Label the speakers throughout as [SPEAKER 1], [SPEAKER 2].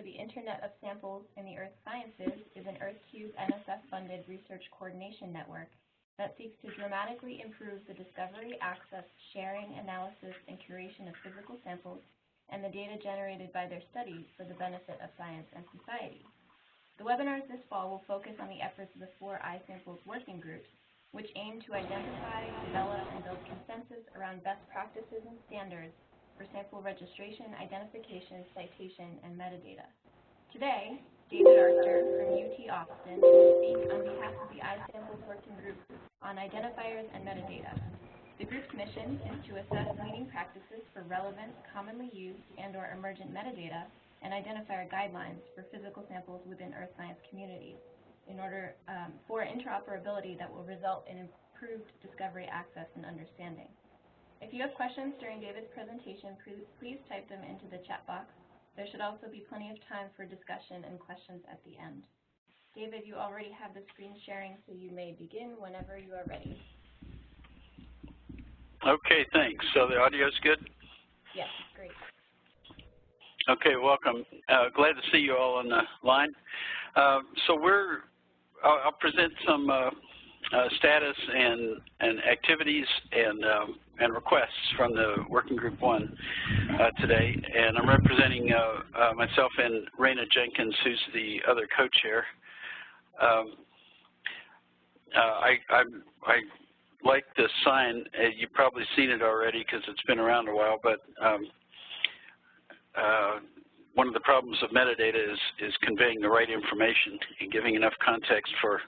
[SPEAKER 1] the Internet of Samples in the Earth Sciences is an EarthCube NSF-funded research coordination network that seeks to dramatically improve the discovery, access, sharing, analysis, and curation of physical samples and the data generated by their studies for the benefit of science and society. The webinars this fall will focus on the efforts of the 4 iSamples working groups, which aim to identify, develop, and build consensus around best practices and standards for sample registration, identification, citation, and metadata. Today, David Archer from UT Austin will speak on behalf of the iSamples working group on identifiers and metadata. The group's mission is to assess leading practices for relevant, commonly used, and/or emergent metadata and identifier guidelines for physical samples within earth science communities in order for interoperability that will result in improved discovery, access, and understanding. If you have questions during David's presentation, please type them into the chat box. There should also be plenty of time for discussion and questions at the end. David, you already have the screen sharing, so you may begin whenever you are ready.
[SPEAKER 2] Okay, thanks. So the audio's good?
[SPEAKER 1] Yes, great.
[SPEAKER 2] Okay, welcome. Glad to see you all on the line. So I'll present some status and activities and requests from the Working Group 1 today. And I'm representing myself and Raina Jenkins, who's the other co-chair. I like this sign. You've probably seen it already because it's been around a while, but one of the problems of metadata is conveying the right information and giving enough context for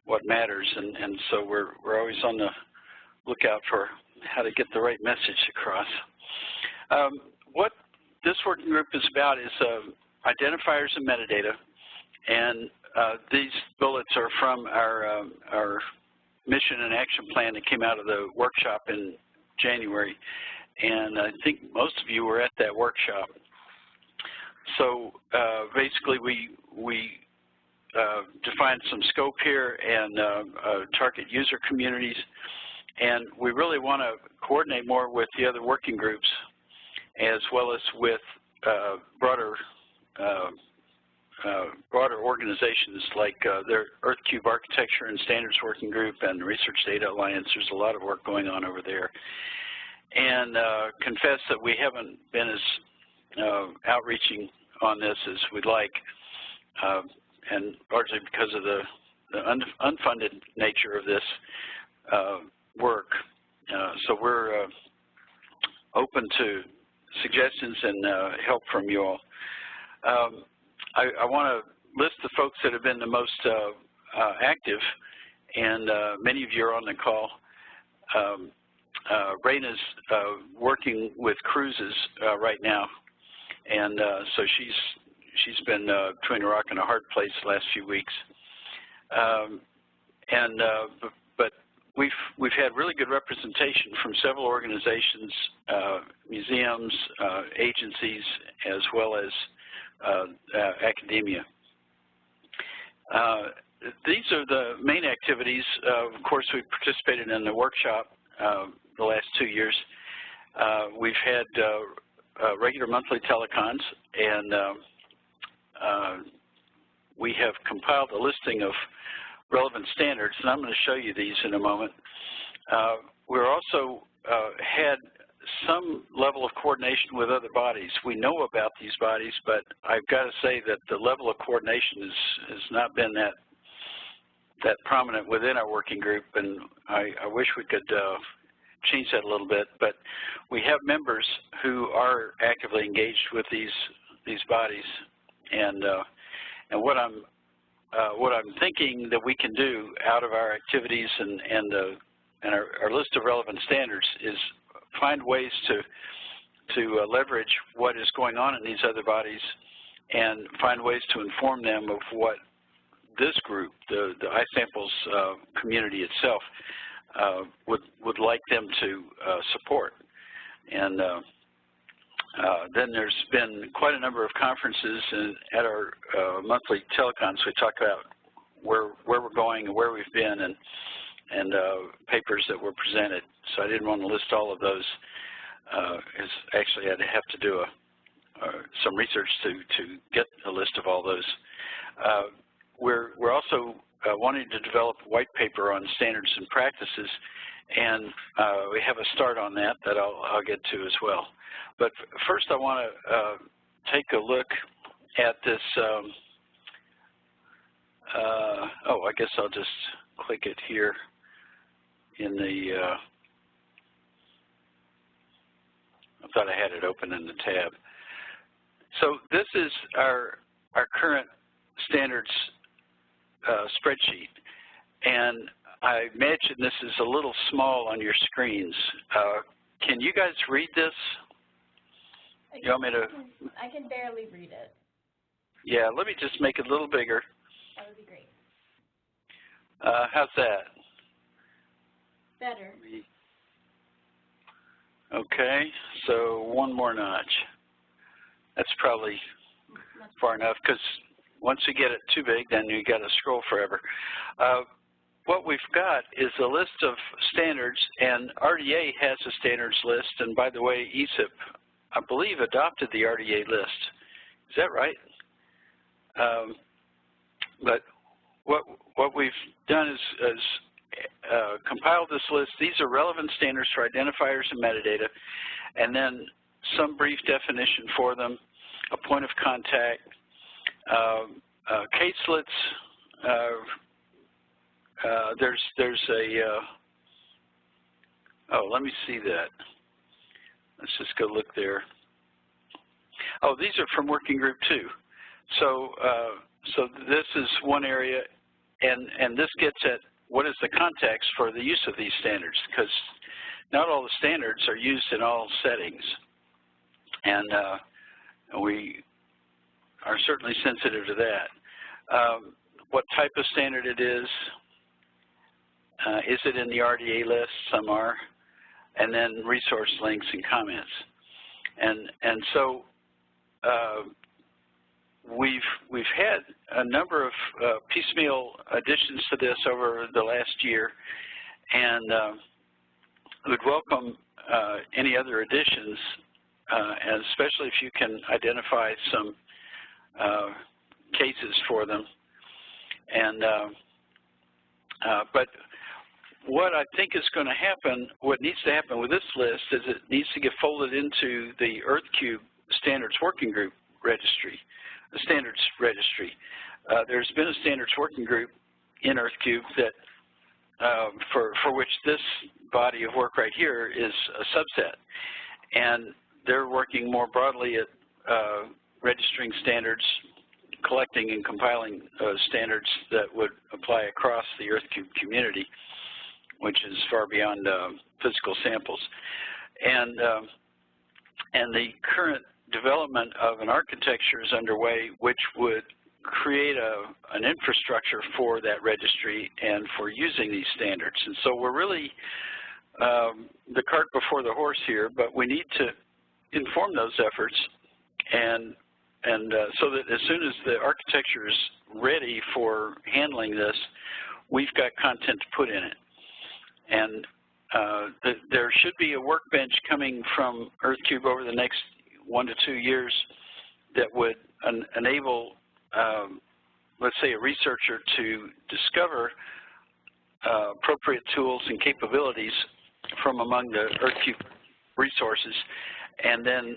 [SPEAKER 2] what matters, and so we're always on the lookout for how to get the right message across. What this working group is about is identifiers and metadata, and these bullets are from our mission and action plan that came out of the workshop in January, and I think most of you were at that workshop. So basically we defined some scope here and target user communities, and we really want to coordinate more with the other working groups as well as with broader organizations like their EarthCube Architecture and Standards Working Group and Research Data Alliance. There's a lot of work going on over there. And confess that we haven't been as outreaching on this as we'd like, and largely because of the unfunded nature of this work. So we're open to suggestions and help from you all. I want to list the folks that have been the most active, and many of you are on the call. Raina's working with cruises right now, and so she's been between a rock and a hard place the last few weeks. But we've had really good representation from several organizations, museums, agencies, as well as academia. These are the main activities. Of course, we participated in the workshop the last 2 years. We've had regular monthly telecons, and we have compiled a listing of relevant standards, and I'm going to show you these in a moment. We're also had some level of coordination with other bodies. We know about these bodies, but I've got to say that the level of coordination has not been that prominent within our working group, and I wish we could change that a little bit. But we have members who are actively engaged with these bodies, and what I'm thinking that we can do out of our activities and our list of relevant standards is find ways to leverage what is going on in these other bodies and find ways to inform them of what this group, the iSamples community itself, would like them to support. And then there's been quite a number of conferences, and at our monthly telecons we talk about where we're going and where we've been, and papers that were presented. So I didn't want to list all of those. Actually, I'd have to do some research to get a list all those. We're also wanting to develop a white paper on standards and practices, and we have a start on that I'll get to as well. But first I want to take a look at this, I guess I'll just click it here in the, I thought I had it open in the tab. So this is our current standards spreadsheet, and I imagine this is a little small on your screens. Can you guys read this? You want me to?
[SPEAKER 1] I can barely read it.
[SPEAKER 2] Yeah, let me just make it a little bigger.
[SPEAKER 1] That would be great.
[SPEAKER 2] How's that?
[SPEAKER 1] Better.
[SPEAKER 2] Okay, so one more notch. That's probably far enough, because once you get it too big, then you got to scroll forever. What we've got is a list of standards, and RDA has a standards list, and by the way, ESIP, I believe, adopted the RDA list. Is that right? But what we've done is compiled this list. These are relevant standards for identifiers and metadata, and then some brief definition for them, a point of contact, caselets. There's a, let me see that. Let's just go look there. Oh, these are from Working Group 2. So, so this is one area, and this gets at what is the context for the use of these standards, because not all the standards are used in all settings. And we are certainly sensitive to that. What type of standard it is it in the RDA list? Some are. And then resource links and comments. And so we've had a number of piecemeal additions to this over the last year, and would welcome any other additions, and especially if you can identify some cases for them. And but what I think is going to happen, what needs to happen with this list is it needs to get folded into the EarthCube Standards Working Group registry, the standards registry. There's been a standards working group in EarthCube that for which this body of work right here is a subset, and they're working more broadly at registering standards, collecting and compiling standards that would apply across the EarthCube community, which is far beyond physical samples. And the current development of an architecture is underway, which would create an infrastructure for that registry and for using these standards. And so we're really the cart before the horse here, but we need to inform those efforts, and so that as soon as the architecture is ready for handling this, we've got content to put in it. And there should be a workbench coming from EarthCube over the next 1 to 2 years that would enable, let's say, a researcher to discover appropriate tools and capabilities from among the EarthCube resources, and then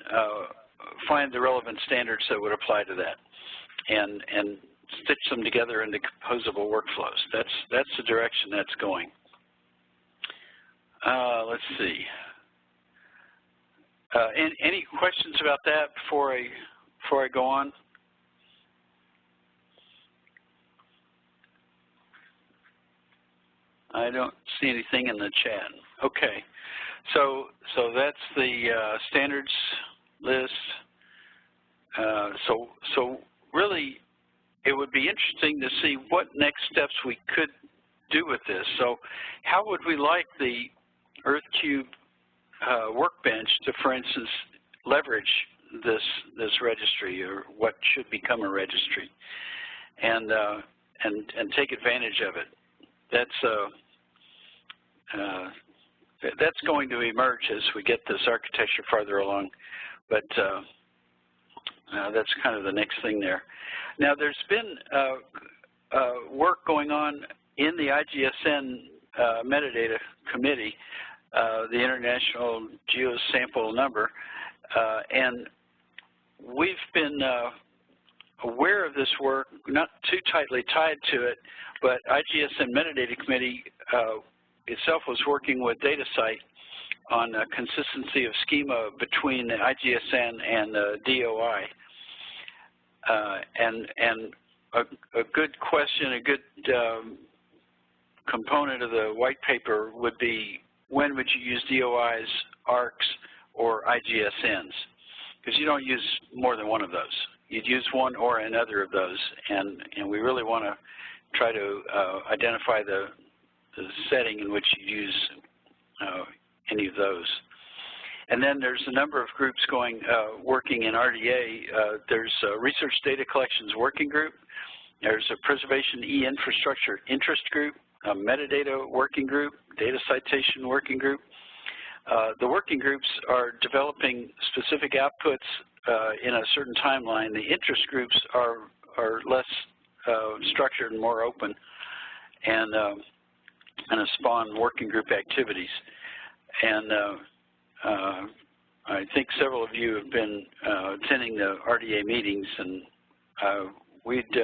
[SPEAKER 2] find the relevant standards that would apply to that, and stitch them together into composable workflows. That's the direction that's going. Let's see. Any questions about that before I go on? I don't see anything in the chat. Okay, so that's the standards list. So really, it would be interesting to see what next steps we could do with this. So how would we like the EarthCube workbench to, for instance, leverage this registry, or what should become a registry, and take advantage of it? That's going to emerge as we get this architecture farther along. But that's kind of the next thing there. Now, there's been work going on in the IGSN Metadata Committee, the International Geosample Number, and we've been aware of this work, not too tightly tied to it, but IGSN Metadata Committee itself was working with DataCite on consistency of schema between the IGSN and the DOI. And a good question, a good component of the white paper would be, when would you use DOIs, ARCs, or IGSNs? Because you don't use more than one of those. You'd use one or another of those, and we really want to try to identify the setting in which you use any of those. And then there's a number of groups working in RDA. There's a Research Data Collections Working Group. There's a Preservation E-Infrastructure Interest Group, a Metadata Working Group, Data Citation Working Group. The working groups are developing specific outputs in a certain timeline. The interest groups are less structured and more open, and spawn working group activities. And I think several of you have been attending the RDA meetings, and we'd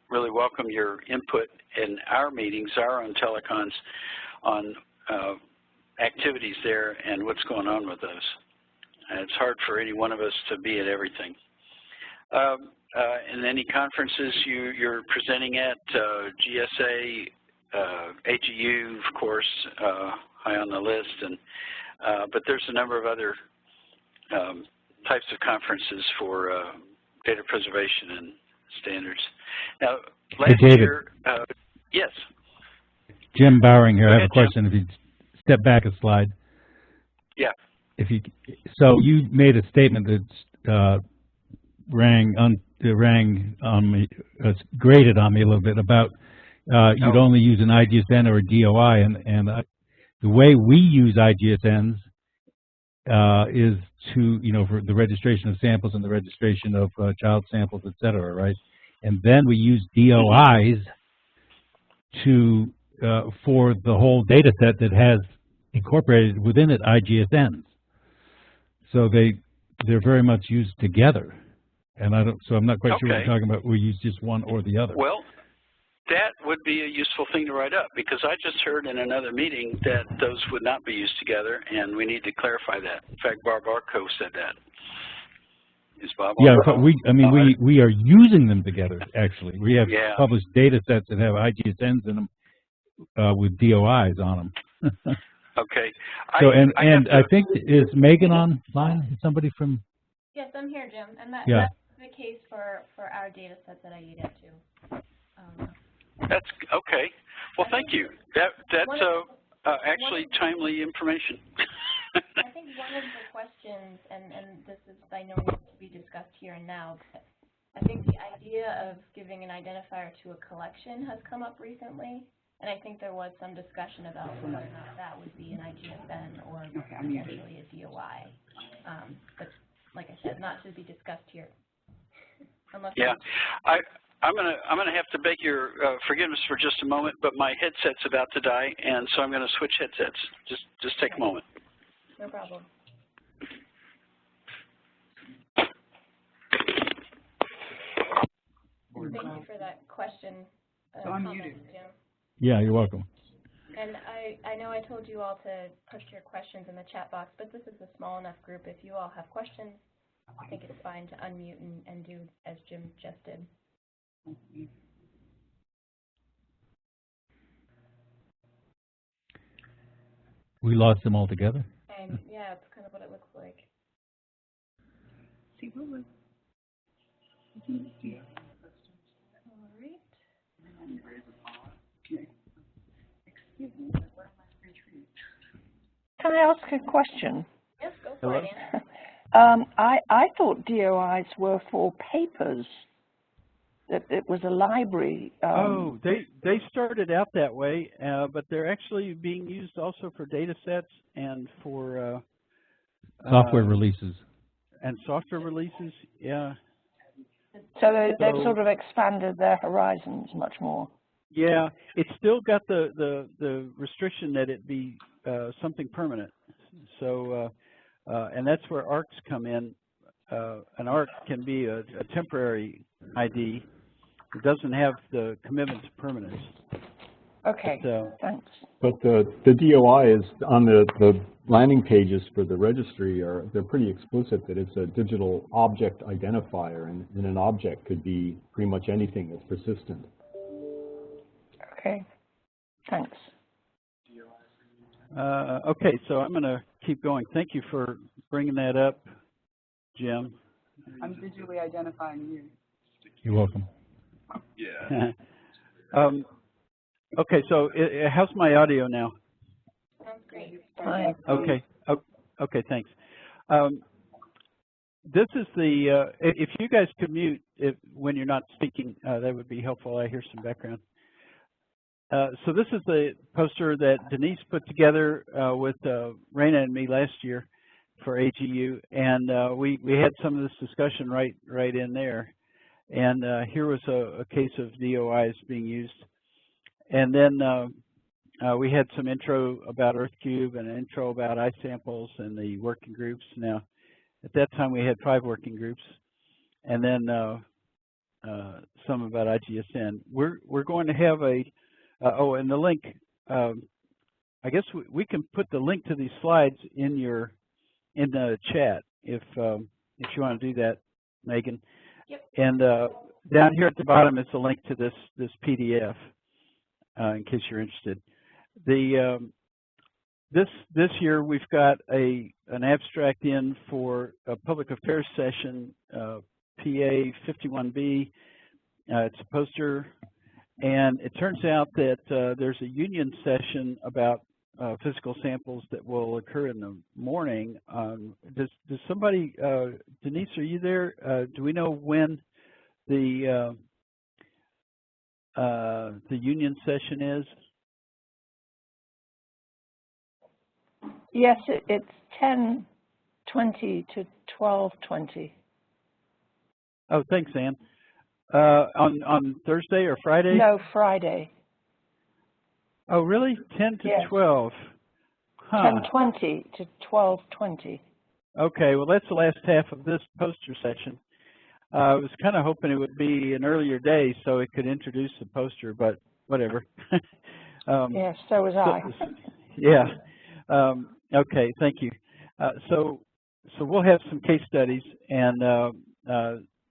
[SPEAKER 2] really welcome your input in our meetings, our own telecons, on activities there and what's going on with those. And it's hard for any one of us to be at everything. In any conferences you're presenting at, GSA, AGU, of course, high on the list, and but there's a number of other types of conferences for data preservation and standards. Now, last year, yes.
[SPEAKER 3] Jim Bowering here. I have a question. If you step back a slide.
[SPEAKER 2] Yeah.
[SPEAKER 3] So you made a statement that rang on me, grated on me a little bit about you'd only use an IGSN or a DOI, and the way we use IGSNs is to, for the registration of samples and the registration of child samples, et cetera, right? And then we use DOIs to for the whole data set that has incorporated within it IGSNs. So they're very much used together. And I'm not quite sure what you're talking about. We use just one or the other.
[SPEAKER 2] Well, that would be a useful thing to write up, because I just heard in another meeting that those would not be used together, and we need to clarify that. In fact, Barb Arco said that. Is Bob Arco?
[SPEAKER 3] Yeah, we are using them together, actually. We have published data sets that have IGSNs in them with DOIs on them.
[SPEAKER 2] Okay.
[SPEAKER 3] So, I think, is Megan online? Is somebody from?
[SPEAKER 1] Yes, I'm here, Jim, and that's the case for our data sets at IEDA too.
[SPEAKER 2] That's okay. Well, thank you. That's actually timely information.
[SPEAKER 1] I think one of the questions, and this is by no means to be discussed here and now, but I think the idea of giving an identifier to a collection has come up recently, and I think there was some discussion about whether or not that would be an IGSN or potentially a DOI. But like I said, not to be discussed here. Unless
[SPEAKER 2] I'm gonna have to beg your forgiveness for just a moment, but my headset's about to die, and so I'm gonna switch headsets. Just take a moment.
[SPEAKER 1] No problem. Thank you for that question. Comment, Jim.
[SPEAKER 3] Yeah, you're welcome.
[SPEAKER 1] And I know I told you all to push your questions in the chat box, but this is a small enough group. If you all have questions, I think it's fine to unmute and do as Jim just did.
[SPEAKER 3] We lost them all together?
[SPEAKER 1] And yeah, it's kind of what it looks like.
[SPEAKER 4] See what was.
[SPEAKER 1] All right.
[SPEAKER 4] Can I ask a question?
[SPEAKER 1] Yes, go for it, Anna.
[SPEAKER 4] I thought DOIs were for papers. That it was a library.
[SPEAKER 5] They started out that way, but they're actually being used also for data sets and for
[SPEAKER 3] software releases.
[SPEAKER 5] And software releases, yeah.
[SPEAKER 4] So they've sort of expanded their horizons much more.
[SPEAKER 5] Yeah, it's still got the restriction that it be something permanent. So, and that's where ARCs come in. An ARC can be a temporary ID. It doesn't have the commitment to permanence.
[SPEAKER 4] Okay,
[SPEAKER 5] So,
[SPEAKER 4] thanks.
[SPEAKER 6] But the DOI is on the landing pages for the registry they're pretty explicit that it's a digital object identifier, and an object could be pretty much anything that's persistent.
[SPEAKER 4] Okay, thanks.
[SPEAKER 5] okay, so I'm going to keep going. Thank you for bringing that up, Jim.
[SPEAKER 7] I'm digitally identifying you.
[SPEAKER 3] You're welcome.
[SPEAKER 5] Yeah. Okay, so how's my audio now?
[SPEAKER 1] Sounds great.
[SPEAKER 4] Fine.
[SPEAKER 5] Okay. Okay, thanks. This is the, if you guys could mute when you're not speaking, that would be helpful. I hear some background. So this is the poster that Denise put together with Raina and me last year for AGU, and we had some of this discussion right in there. And here was a case of DOIs being used. And then we had some intro about EarthCube and an intro about iSamples and the working groups. Now, at that time, we had 5 working groups, and then some about IGSN. We're going to have a oh, and the link. I guess we can put the link to these slides in the chat if you want to do that, Megan.
[SPEAKER 1] Yep.
[SPEAKER 5] And down here at the bottom is a link to this PDF. In case you're interested. This year we've got an abstract in for a public affairs session, PA 51B. It's a poster, and it turns out that there's a union session about physical samples that will occur in the morning. Does somebody, Denise, are you there? Do we know when the union session is?
[SPEAKER 4] Yes, it's 10:20 to 12:20.
[SPEAKER 5] Oh, thanks, Ann. On Thursday or Friday?
[SPEAKER 4] No, Friday.
[SPEAKER 5] Oh, really? 10 to
[SPEAKER 4] Yes.
[SPEAKER 5] 12. Huh.
[SPEAKER 4] 10:20 to 12:20.
[SPEAKER 5] Okay, well, that's the last half of this poster session. I was kind of hoping it would be an earlier day so it could introduce the poster, but whatever.
[SPEAKER 4] Yes, so was I.
[SPEAKER 5] Yeah. Okay, thank you. So we'll have some case studies, and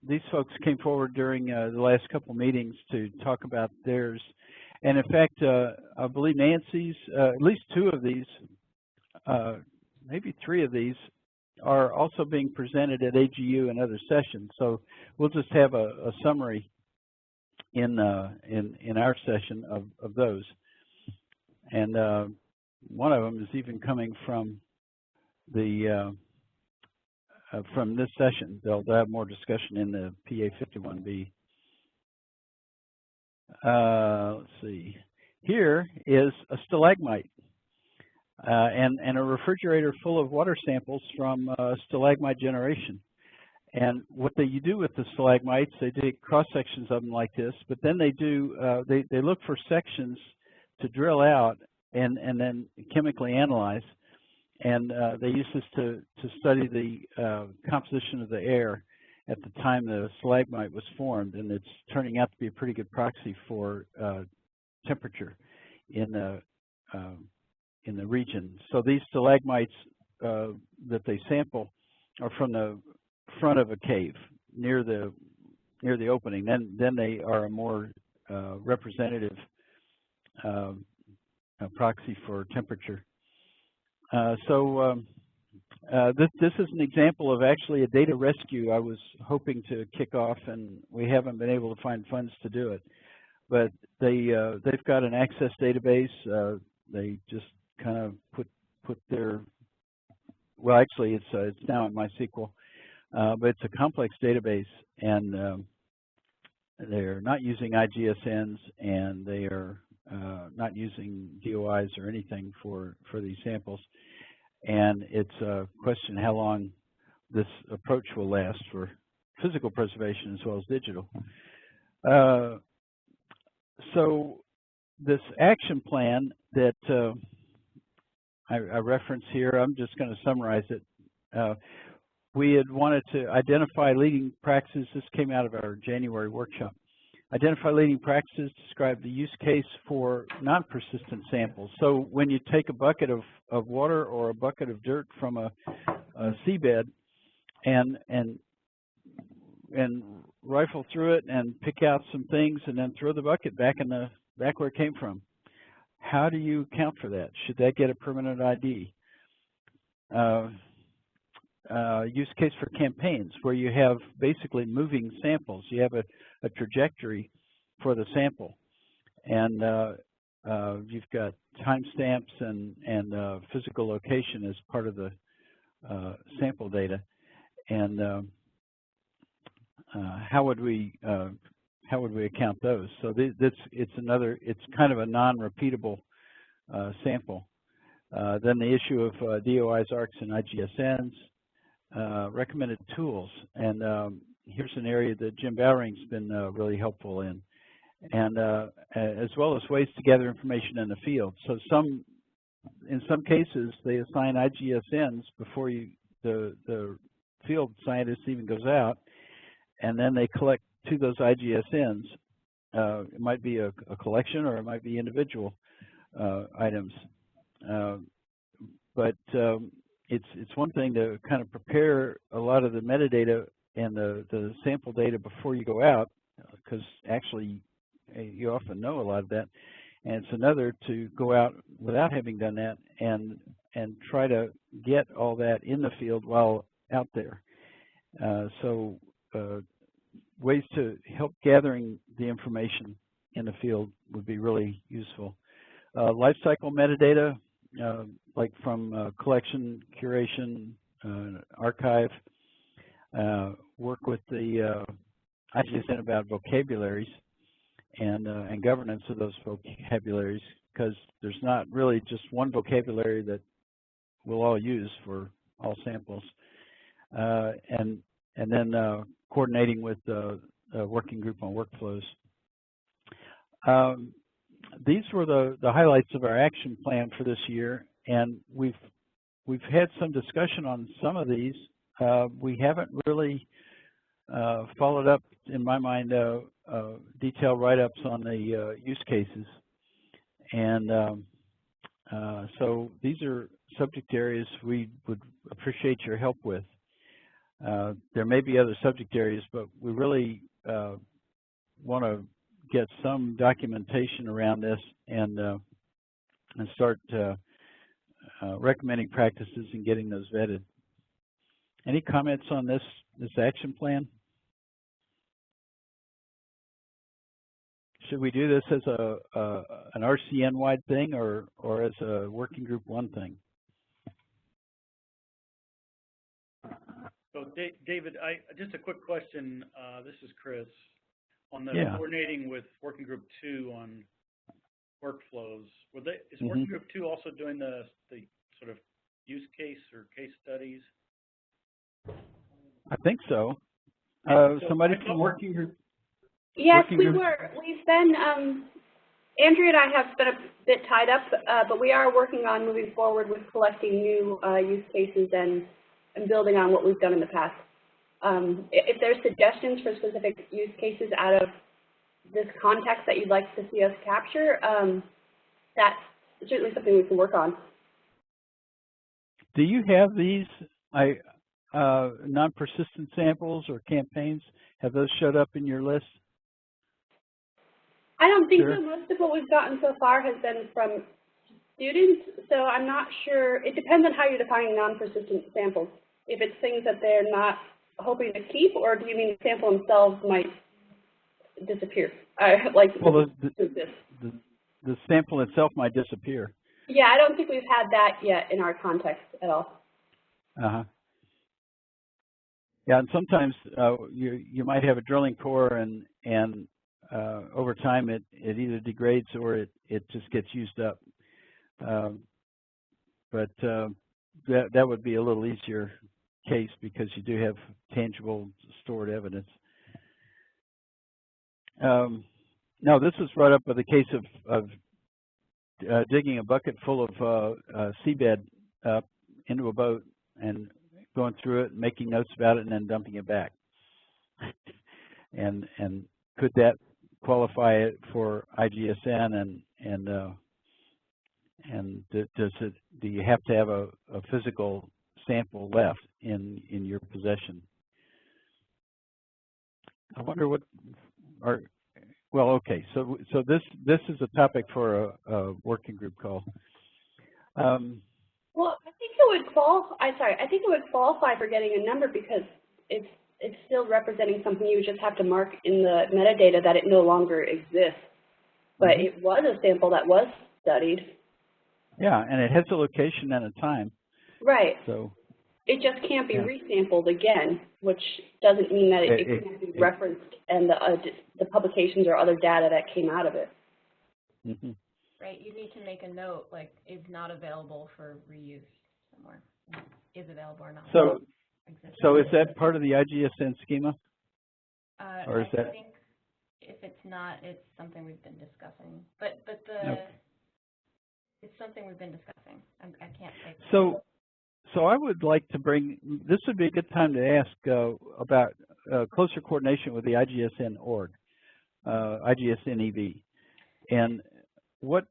[SPEAKER 5] these folks came forward during the last couple meetings to talk about theirs. And in fact, I believe Nancy's, at least 2 of these, maybe 3 of these, are also being presented at AGU and other sessions. So we'll just have a summary in our session of those. And one of them is even coming from the from this session. They'll have more discussion in the PA 51B. Let's see. Here is a stalagmite. And a refrigerator full of water samples from stalagmite generation. And what you do with the stalagmites, they take cross sections of them like this, but then they do they look for sections to drill out and then chemically analyze. And they use this to study the composition of the air at the time the stalagmite was formed, and it's turning out to be a pretty good proxy for temperature in the region. So these stalagmites that they sample are from the front of a cave near the opening. Then they are a more representative proxy for temperature. This is an example of actually a data rescue I was hoping to kick off, and we haven't been able to find funds to do it. But they've got an access database. They just kind of put their, well, actually it's now in MySQL, but it's a complex database, and they're not using IGSNs, and they are not using DOIs or anything for these samples. And it's a question how long this approach will last for physical preservation as well as digital. So this action plan that I reference here, I'm just going to summarize it. We had wanted to identify leading practices. This came out of our January workshop. Identify leading practices, describe the use case for non-persistent samples. So when you take a bucket of water or a bucket of dirt from a seabed and rifle through it and pick out some things and then throw the bucket back where it came from, how do you account for that? Should that get a permanent ID? Use case for campaigns where you have basically moving samples. You have a trajectory for the sample, and you've got timestamps and physical location as part of the sample data. And how would we account those? So it's kind of a non-repeatable sample. Then the issue of DOIs, ARCs, and IGSNs. Recommended tools, and here's an area that Jim Bowring's been really helpful in, and as well as ways to gather information in the field. So in some cases, they assign IGSNs before the field scientist even goes out, and then they collect to those IGSNs. It might be a collection or it might be individual items, but it's one thing to kind of prepare a lot of the metadata and the sample data before you go out, because actually you often know a lot of that, and it's another to go out without having done that and try to get all that in the field while out there. So ways to help gathering the information in the field would be really useful. Life cycle metadata, like from collection, curation, archive, work with the IGSN about vocabularies and governance of those vocabularies, because there's not really just one vocabulary that we'll all use for all samples. And then coordinating with the working group on workflows. These were the highlights of our action plan for this year, and we've had some discussion on some of these. We haven't really followed up, in my mind, detailed write-ups on the use cases, and so these are subject areas we would appreciate your help with. There may be other subject areas, but we really want to get some documentation around this and start recommending practices and getting those vetted. Any comments on this action plan? Should we do this as an RCN-wide thing or as a working group one thing?
[SPEAKER 8] So David, just a quick question. This is Chris. On the coordinating with Working Group 2 on workflows, is Working Group 2 also doing the sort of use case or case studies?
[SPEAKER 5] I think so. Somebody from Working Group?
[SPEAKER 9] Yes, we were. We've been, Andrea and I have been a bit tied up, but we are working on moving forward with collecting new use cases and building on what we've done in the past. If there's suggestions for specific use cases out of this context that you'd like to see us capture, that's certainly something we can work on.
[SPEAKER 5] Do you have these non-persistent samples or campaigns? Have those showed up in your list?
[SPEAKER 9] I don't think so. Most of what we've gotten so far has been from students, so I'm not sure. It depends on how you're defining non-persistent samples. If it's things that they're not hoping to keep, or do you mean the sample themselves might disappear?
[SPEAKER 5] Well, the sample itself might disappear.
[SPEAKER 9] Yeah, I don't think we've had that yet in our context at all.
[SPEAKER 5] Uh-huh. Yeah, and sometimes you might have a drilling core, and over time it either degrades or it just gets used up. But that would be a little easier case because you do have tangible stored evidence. No, this was brought up by the case of digging a bucket full of seabed up into a boat and going through it, and making notes about it, and then dumping it back. and could that qualify it for IGSN? And do you have to have a physical sample left in your possession? I wonder what are. Well, okay. So this is a topic for a working group call.
[SPEAKER 9] Well, I think it would qualify. I think it would qualify for getting a number because it's still representing something. You just have to mark in the metadata that it no longer exists. But it was a sample that was studied.
[SPEAKER 5] Yeah, and it has a location and a time.
[SPEAKER 9] Right.
[SPEAKER 5] So
[SPEAKER 9] it just can't be resampled again, which doesn't mean that it can't be referenced and the publications or other data that came out of it.
[SPEAKER 1] Right, you need to make a note, like, is not available for reuse somewhere. Is available or not.
[SPEAKER 5] So is that part of the IGSN schema? Or is
[SPEAKER 1] I think if it's not, it's something we've been discussing. But it's something we've been discussing. I can't say.
[SPEAKER 5] So I would like to bring, this would be a good time to ask about closer coordination with the IGSN org, IGSN EV, and what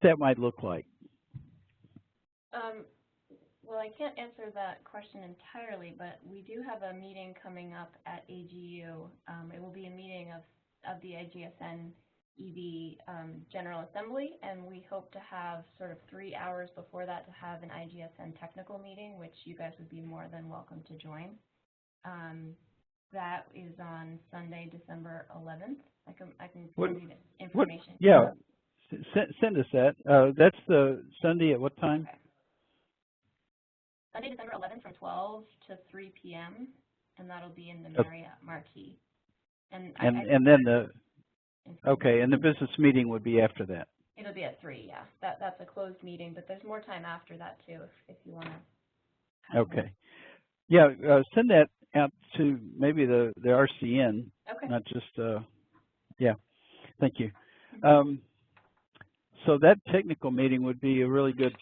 [SPEAKER 5] that might look like.
[SPEAKER 1] Well, I can't answer that question entirely, but we do have a meeting coming up at AGU. It will be a meeting of the IGSN EV General Assembly, and we hope to have sort of 3 hours before that to have an IGSN technical meeting, which you guys would be more than welcome to join. That is on Sunday, December 11th. I can send you the information.
[SPEAKER 5] Yeah, send us that. That's the Sunday at what time?
[SPEAKER 1] Okay. Sunday, December 11th from 12 to 3 p.m., and that'll be in the Marriott Marquis. And
[SPEAKER 5] then the, okay, and the business meeting would be after that.
[SPEAKER 1] It'll be at 3, yeah. That's a closed meeting, but there's more time after that, too, if you want to.
[SPEAKER 5] Okay. Yeah, send that out to maybe the RCN, not just, yeah, thank you. So that technical meeting would be a really good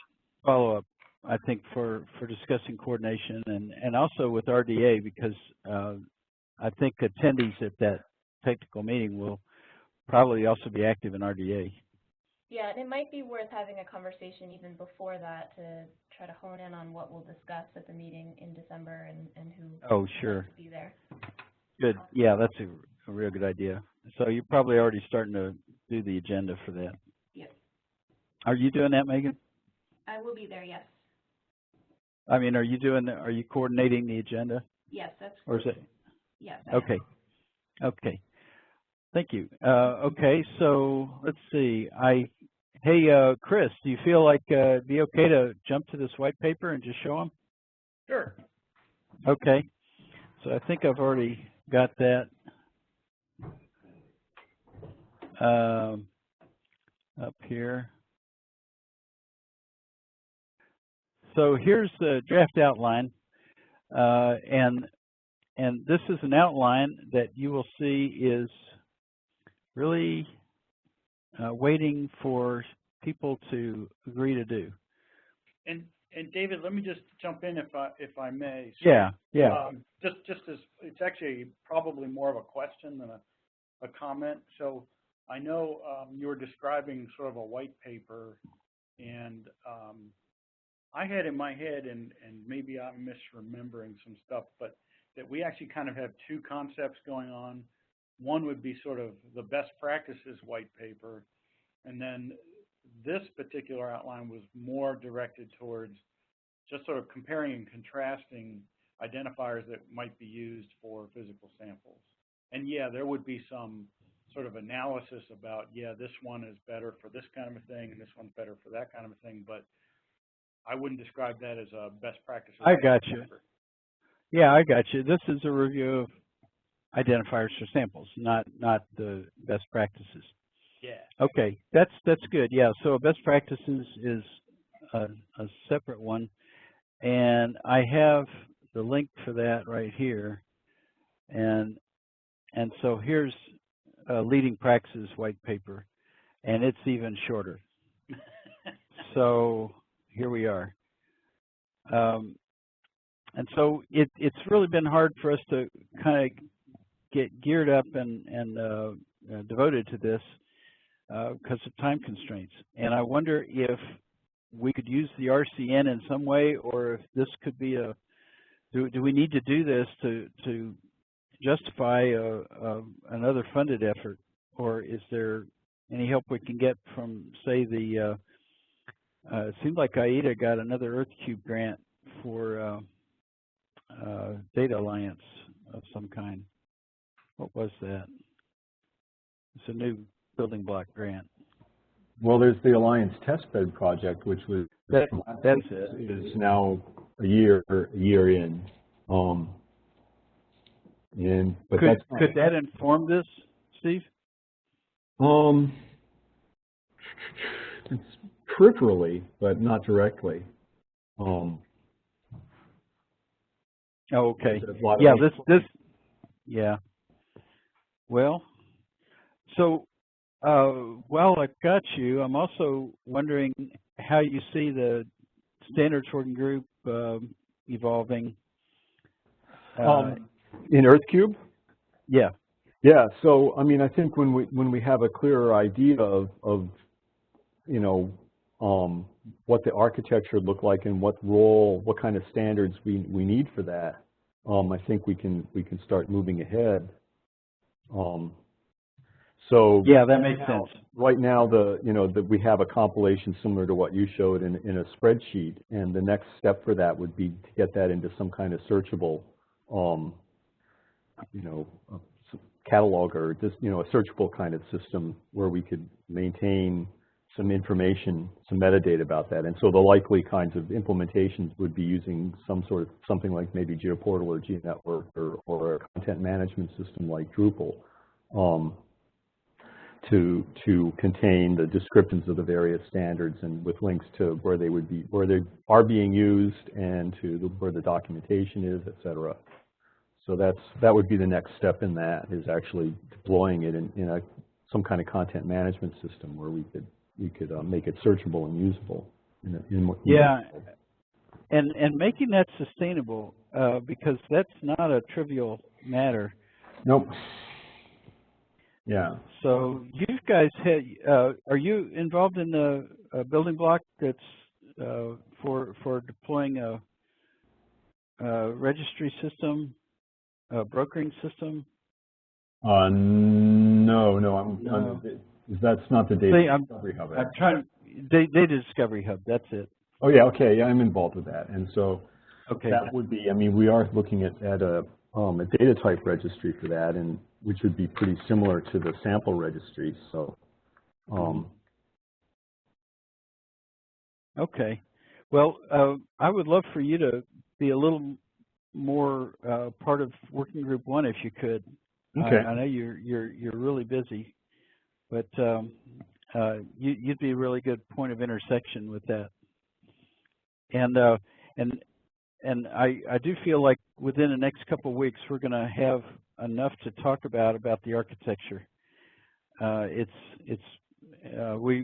[SPEAKER 5] follow-up, I think, for discussing coordination and also with RDA, because I think attendees at that technical meeting will probably also be active in RDA.
[SPEAKER 1] Yeah, and it might be worth having a conversation even before that to try to hone in on what we'll discuss at the meeting in December and who will be there.
[SPEAKER 5] Good. Yeah, that's a real good idea. So you're probably already starting to do the agenda for that.
[SPEAKER 1] Yep.
[SPEAKER 5] Are you doing that, Megan?
[SPEAKER 1] I will be there, yes.
[SPEAKER 5] I mean, are you coordinating the agenda?
[SPEAKER 1] Yes, that's.
[SPEAKER 5] Or is it?
[SPEAKER 1] Yes.
[SPEAKER 5] Okay. Okay. Thank you. Okay, so let's see. Hey, Chris, do you feel like it'd be okay to jump to this white paper and just show them?
[SPEAKER 8] Sure.
[SPEAKER 5] Okay. So I think I've already got that up here. So here's the draft outline, and this is an outline that you will see is really waiting for people to agree to do.
[SPEAKER 8] And David, let me just jump in if I may.
[SPEAKER 5] So, yeah.
[SPEAKER 8] Just as it's actually probably more of a question than a comment. So I know you were describing sort of a white paper, and I had in my head, and maybe I'm misremembering some stuff, but that we actually kind of have two concepts going on. One would be sort of the best practices white paper, and then this particular outline was more directed towards just sort of comparing and contrasting identifiers that might be used for physical samples. And yeah, there would be some sort of analysis about, yeah, this one is better for this kind of a thing, and this one's better for that kind of a thing, but I wouldn't describe that as a best practice.
[SPEAKER 5] I got you. Yeah, I got you. This is a review of identifiers for samples, not the best practices.
[SPEAKER 8] Yeah.
[SPEAKER 5] Okay, that's good. Yeah, so best practices is a separate one, and I have the link for that right here, and so here's leading practices white paper, and it's even shorter. So here we are. And so it's really been hard for us to kind of get geared up and devoted to this because of time constraints. And I wonder if we could use the RCN in some way, or if this could be a, do we need to do this to justify another funded effort, or is there any help we can get from, say, the, it seemed like AIDA got another EarthCube grant for Data Alliance of some kind. What was that? It's a new building block grant.
[SPEAKER 6] Well, there's the Alliance Testbed project, which was
[SPEAKER 5] that's it.
[SPEAKER 6] Is now a year in. But
[SPEAKER 5] could that inform this, Steve?
[SPEAKER 6] It's peripherally, but not directly.
[SPEAKER 5] Oh, okay. Yeah, yeah. Well, so while I've got you, I'm also wondering how you see the standards working group evolving.
[SPEAKER 6] In EarthCube?
[SPEAKER 5] Yeah.
[SPEAKER 6] Yeah. So I mean, I think when we have a clearer idea of you know what the architecture look like and what kind of standards we need for that, I think we can start moving ahead. So
[SPEAKER 5] yeah, that makes sense.
[SPEAKER 6] Right now, we have a compilation similar to what you showed in a spreadsheet, and the next step for that would be to get that into some kind of searchable, catalog, or just a searchable kind of system where we could maintain some information, some metadata about that. And so the likely kinds of implementations would be using something like maybe GeoPortal or GNetwork or a content management system like Drupal. To contain the descriptions of the various standards and with links to where they are being used and to where the documentation is, et cetera. So that would be the next step in that, is actually deploying it in some kind of content management system where we could make it searchable and usable.
[SPEAKER 5] Yeah, and making that sustainable, because that's not a trivial matter.
[SPEAKER 6] Nope. Yeah.
[SPEAKER 5] So you guys are you involved in the building block that's for deploying a registry system, a brokering system?
[SPEAKER 6] No. That's not the Data Discovery Hub.
[SPEAKER 5] I'm trying. Data Discovery Hub. That's it.
[SPEAKER 6] Oh yeah. Okay. Yeah, I'm involved with that, and so
[SPEAKER 5] okay.
[SPEAKER 6] That would be. I mean, we are looking at a data type registry for that, and which would be pretty similar to the sample registry. So.
[SPEAKER 5] Okay. Well, I would love for you to be a little more part of Working Group 1 if you could.
[SPEAKER 6] Okay.
[SPEAKER 5] I know you're really busy, but you'd be a really good point of intersection with that. And I do feel like within the next couple of weeks we're going to have enough to talk about the architecture. We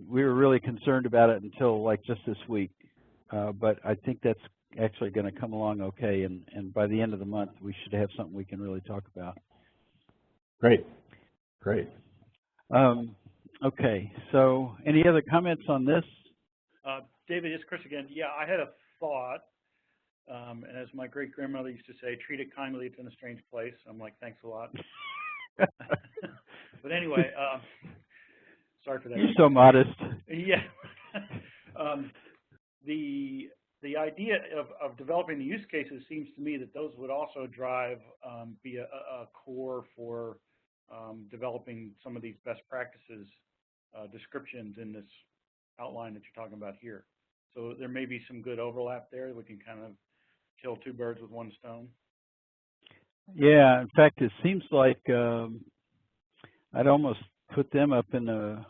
[SPEAKER 5] were really concerned about it until like just this week, but I think that's actually going to come along okay, and by the end of the month we should have something we can really talk about.
[SPEAKER 6] Great.
[SPEAKER 5] Okay, so any other comments on this?
[SPEAKER 8] David, it's Chris again. Yeah, I had a thought, and as my great-grandmother used to say, treat it kindly, it's in a strange place. I'm like, thanks a lot. But anyway, sorry for that.
[SPEAKER 5] You're so modest.
[SPEAKER 8] Yeah. The idea of developing the use cases seems to me that those would also be a core for developing some of these best practices descriptions in this outline that you're talking about here. So there may be some good overlap there. We can kind of kill two birds with one stone.
[SPEAKER 5] Yeah, in fact, it seems like I'd almost put them up in a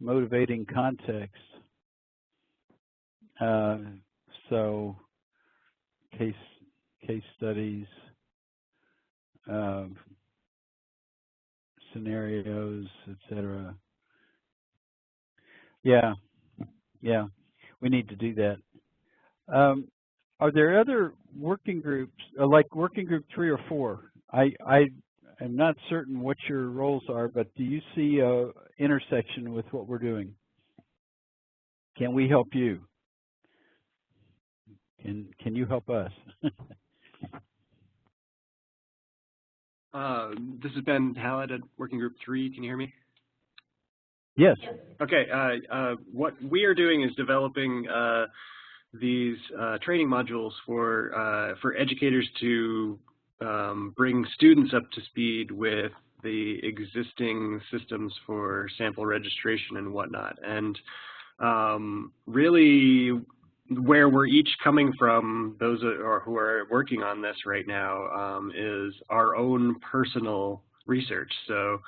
[SPEAKER 5] motivating context. So case studies, scenarios, etc. Yeah, we need to do that. Are there other working groups, like working group 3 or 4? I am not certain what your roles are, but do you see a intersection with what we're doing? Can we help you? Can you help us?
[SPEAKER 10] This is Ben Hallett at Working Group 3. Can you hear me?
[SPEAKER 5] Yes.
[SPEAKER 10] Okay. What we are doing is developing these training modules for educators to bring students up to speed with the existing systems for sample registration and whatnot. And really, where we're each coming from, those who are working on this right now, is our own personal research. So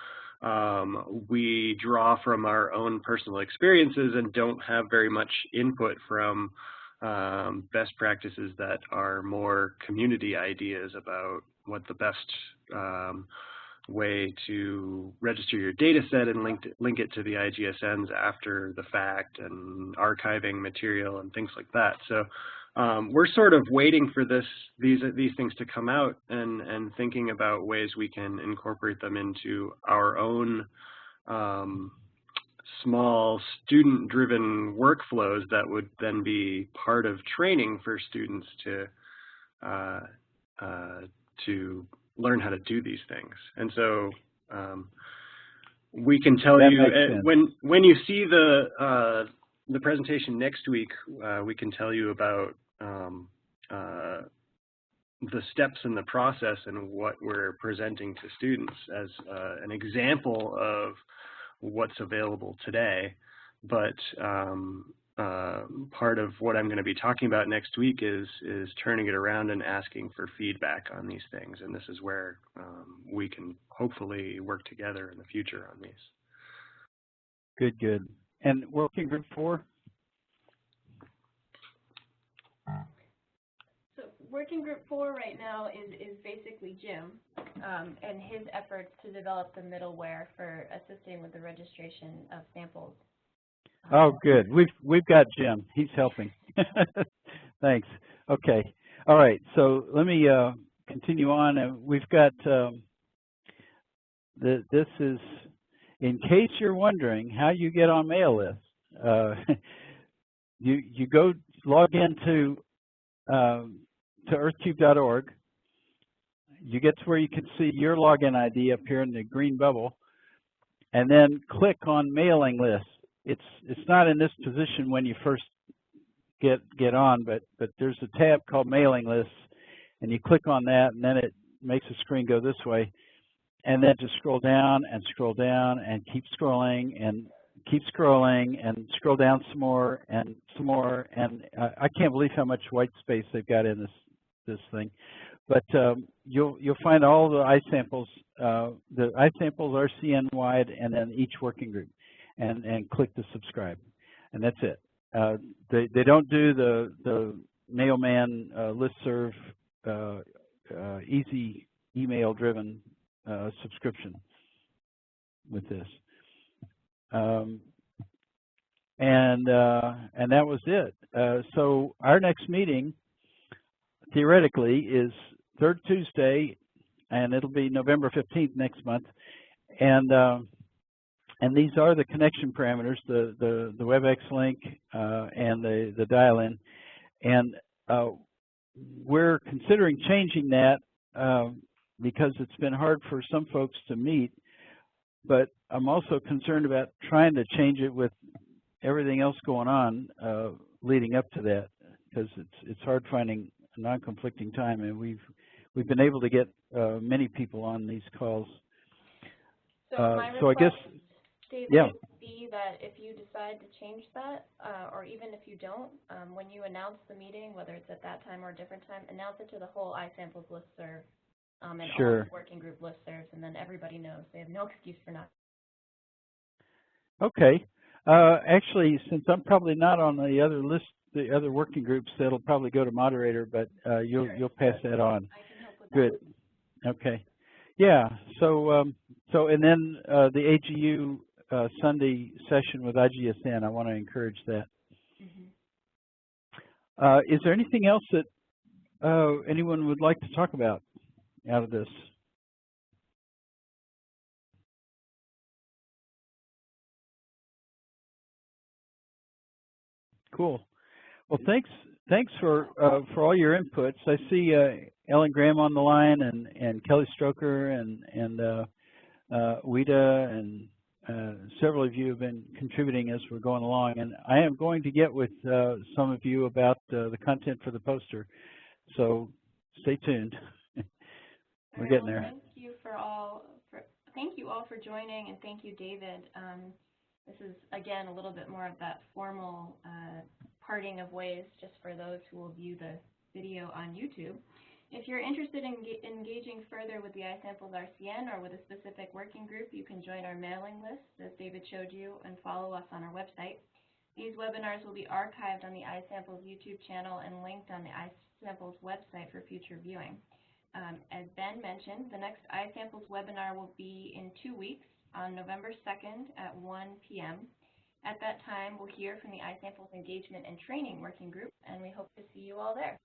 [SPEAKER 10] we draw from our own personal experiences and don't have very much input from best practices that are more community ideas about what the best way to register your data set and link it to the IGSNs after the fact, and archiving material and things like that. So we're sort of waiting for these things to come out and thinking about ways we can incorporate them into our own small student-driven workflows that would then be part of training for students to learn how to do these things. And so we can tell you when you see the presentation next week, we can tell you about the steps in the process and what we're presenting to students as an example of what's available today. But part of what I'm going to be talking about next week is turning it around and asking for feedback on these things. And this is where we can hopefully work together in the future on these.
[SPEAKER 5] Good. And working group 4?
[SPEAKER 1] So working group 4 right now is basically Jim and his efforts to develop the middleware for assisting with the registration of samples.
[SPEAKER 5] Oh, good. We've got Jim. He's helping. Thanks. Okay. All right. So let me continue on. We've got this is, in case you're wondering how you get on mail lists. You go log into earthcube.org. You get to where you can see your login ID up here in the green bubble, and then click on mailing lists. It's not in this position when you first get on, but there's a tab called mailing lists, and you click on that, and then it makes the screen go this way, and then just scroll down and keep scrolling and keep scrolling and scroll down some more, and I can't believe how much white space they've got in this thing. But you'll find all the iSamples. The iSamples are CN-wide, and then each working group. And click to subscribe, and that's it. They don't do the mailman listserv easy email-driven subscription with this, and that was it. So our next meeting theoretically is third Tuesday, and it'll be November 15th next month, and these are the connection parameters, the WebEx link and the dial-in. And we're considering changing that because it's been hard for some folks to meet. But I'm also concerned about trying to change it with everything else going on leading up to that, because it's hard finding a non-conflicting time. And we've been able to get many people on these calls. So I guess.
[SPEAKER 1] Dave,
[SPEAKER 5] yeah.
[SPEAKER 1] It would be that if you decide to change that, or even if you don't, when you announce the meeting, whether it's at that time or a different time, announce it to the whole iSamples listserv and
[SPEAKER 5] sure.
[SPEAKER 1] all the working group listservs, and then everybody knows. They have no excuse for not.
[SPEAKER 5] Okay. Actually, since I'm probably not on the other the other working groups, that'll probably go to moderator, but you'll pass that on.
[SPEAKER 1] I can help with
[SPEAKER 5] Good.
[SPEAKER 1] that.
[SPEAKER 5] Okay. Yeah. So and then the AGU Sunday session with IGSN. I want to encourage that. Is there anything else that anyone would like to talk about out of this? Cool. Well, thanks for all your inputs. I see Ellen Graham on the line, and Kelly Stroker, and Wida, and several of you have been contributing as we're going along. And I am going to get with some of you about the content for the poster. So stay tuned. We're getting there.
[SPEAKER 1] Thank you all for joining, and thank you, David. This is, again, a little bit more of that formal parting of ways just for those who will view the video on YouTube. If you're interested in engaging further with the iSamples RCN or with a specific working group, you can join our mailing list, as David showed you, and follow us on our website. These webinars will be archived on the iSamples YouTube channel and linked on the iSamples website for future viewing. As Ben mentioned, the next iSamples webinar will be in 2 weeks on November 2nd at 1 p.m. At that time, we'll hear from the iSamples Engagement and Training Working Group, and we hope to see you all there.